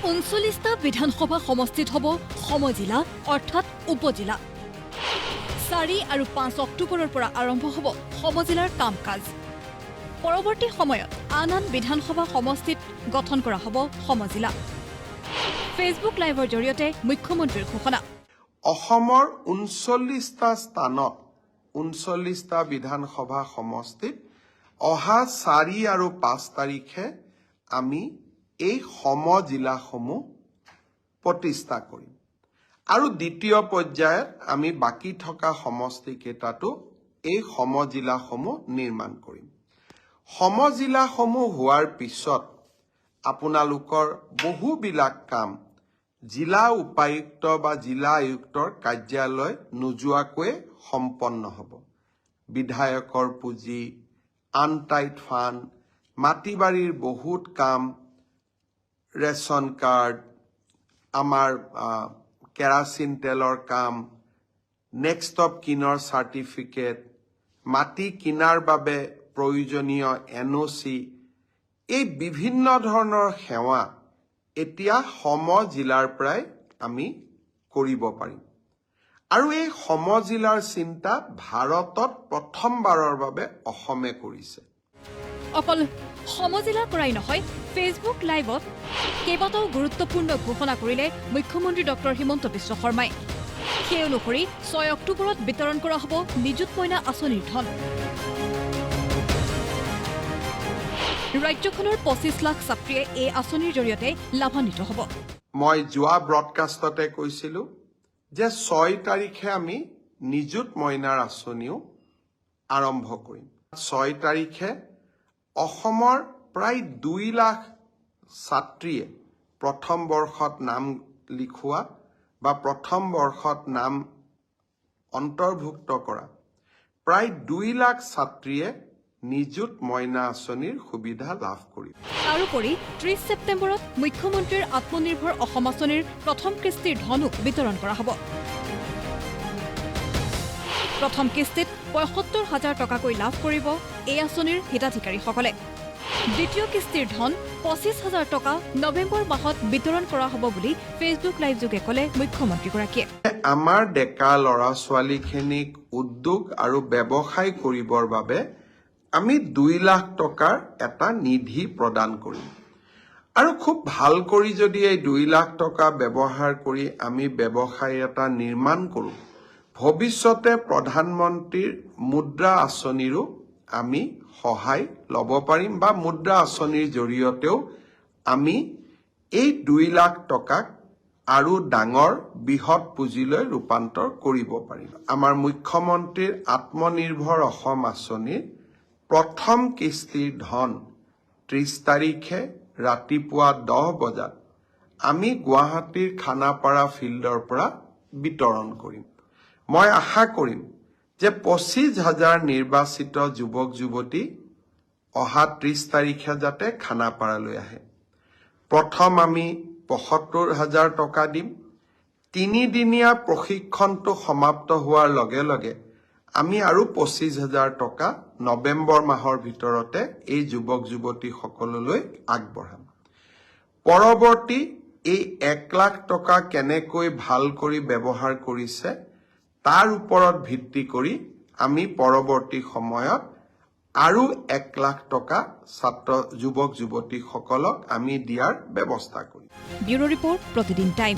39টা বিধানসভা সমষ্টিত হ'ব সমজিলা অৰ্থাৎ উপজিলা 4 আৰু 5 অক্টোবৰৰ পৰা আৰম্ভ হ'ব সমজিলাৰ কাম-কাজ পৰৱৰ্তী সময়ত আন বিধানসভা সমষ্টিত গঠন কৰা হ'ব সমজিলা ফেচবুক লাইভৰ জৰিয়তে মুখ্যমন্ত্ৰীৰ ঘোষণা অসমৰ 39টা স্থানত 39টা বিধানসভা সমষ্টিত অহা 4 আৰু 5 তাৰিখে আমি এই সমজিলাসমূহ প্ৰতিষ্ঠা কৰিম আৰু দ্বিতীয় পৰ্যায়ত আমি বাকি থকা সমষ্টি কেইটাতো এই সমজিলাসমূহ নিৰ্মাণ কৰিম সমজিলাসমূহ হোৱাৰ পিছত আপোনালোকৰ বহুবিলাক কাম জিলা উপায়ুক্ত বা জিলা আয়ুক্তৰ কাৰ্যালয় নোযোৱাকৈ সম্পন্ন হ'ব বিধায়কৰ পুঁজি আনটাইড ফাণ্ড মাটিবাৰীৰ বহুত কাম ৰেচন কাৰ্ড আমাৰ কেৰাচিন তেলৰ কাম নেক্সট অফ কিনৰ চাৰ্টিফিকেট মাটি কিনাৰ বাবে প্ৰয়োজনীয় এনঅ'চি এই বিভিন্ন ধৰণৰ সেৱা এতিয়া সমজিলাৰ পৰাই আমি কৰিব পাৰিম আৰু এই সমজিলাৰ চিন্তা ভাৰতত প্ৰথমবাৰৰ বাবে অসমে কৰিছে অকল সমজিলা কৰাই নহয় ফেচবুক লাইভত কেইবাটাও গুৰুত্বপূৰ্ণ ঘোষণা কৰিলে মুখ্যমন্ত্ৰী ডক্টৰ হিমন্ত বিশ্ব শৰ্মাই সেই অনুসৰি 6 অক্টোবৰত বিতৰণ কৰা হ'ব নিযুত মইনা আঁচনিৰ ধন ৰাজ্যখনৰ 25 লাখ ছাত্ৰীয়ে এই আঁচনিৰ জৰিয়তে লাভান্বিত হ'ব মই যোৱা ব্ৰডকাষ্টতে কৈছিলোঁ যে 6 তাৰিখে আমি নিযুত মইনাৰ আঁচনিও আৰম্ভ কৰিম 6 তাৰিখে অসমৰ প্ৰায় 2 লাখ ছাত্ৰীয়ে প্ৰথম বৰ্ষত নাম লিখোৱা বা প্ৰথম বৰ্ষত নাম অন্তৰ্ভুক্ত কৰা প্ৰায় 2 লাখ ছাত্ৰীয়ে নিযুত মইনা আঁচনিৰ সুবিধা লাভ কৰিব তাৰোপৰি 30 ছেপ্টেম্বৰত মুখ্যমন্ত্ৰীৰ আত্মনিৰ্ভৰ অসম আঁচনিৰ প্ৰথম কিস্তিৰ ধনো বিতৰণ কৰা হ'ব প্ৰথম কিস্তিত ৭৫,০০০ টকাকৈ লাভ কৰিব এই আঁচনিৰ হিতাধিকাৰীসকলে দ্বিতীয় কিস্তিৰ ধন ২৫,০০০ টকা নৱেম্বৰ মাহত বিতৰণ কৰা হ'ব বুলি ফেচবুক লাইভ যোগে ক'লে মুখ্যমন্ত্ৰীগৰাকীয়ে আমাৰ ডেকা ল'ৰা ছোৱালীখিনিক উদ্যোগ আৰু ব্যৱসায় কৰিবৰ বাবে আমি 2 লাখ টকাৰ এটা নিধি প্ৰদান কৰিম আৰু খুব ভাল কৰি যদি এই 2 লাখ টকা ব্যৱহাৰ কৰি আমি ব্যৱসায় এটা নিৰ্মাণ কৰোঁ ভৱিষ্যতে প্ৰধানমন্ত্ৰীৰ মুদ্ৰা আঁচনিৰো আমি সহায় ল'ব পাৰিম বা মুদ্ৰা আঁচনিৰ জৰিয়তেও আমি এই 2 লাখ টকাক আৰু ডাঙৰ বৃহৎ পুঁজিলৈ ৰূপান্তৰ কৰিব পাৰিম আমাৰ মুখ্যমন্ত্ৰীৰ আত্মনিৰ্ভৰ অসম আঁচনিৰ প্ৰথম কিস্তিৰ ধন 30 তাৰিখে ৰাতিপুৱা 10 বজাত আমি গুৱাহাটীৰ খানাপাৰা ফিল্ডৰ পৰা বিতৰণ কৰিম মই আশা কৰিম যে 25,000 নিৰ্বাচিত যুৱক যুৱতী অহা 30 তাৰিখে যাতে খানাপাৰালৈ আহে প্ৰথম আমি ৭৫,০০০ টকা দিম 3 দিনীয়া প্ৰশিক্ষণটো সমাপ্ত হোৱাৰ লগে লগে আমি আৰু 25,000 টকা নৱেম্বৰ মাহৰ ভিতৰতে এই যুৱক যুৱতীসকললৈ আগবঢ়াম পৰৱৰ্তী এই 1 লাখ টকা কেনেকৈ ভাল কৰি ব্যৱহাৰ কৰিছে তাৰ ওপৰত ভিত্তি কৰি আমি পৰৱৰ্তী সময়ত আৰু 1 লাখ টকা ছাত্ৰ যুৱক যুৱতীসকলক আমি দিয়াৰ ব্যৱস্থা কৰিম ব্যুৰো ৰিপৰ্ট প্ৰতিদিন টাইম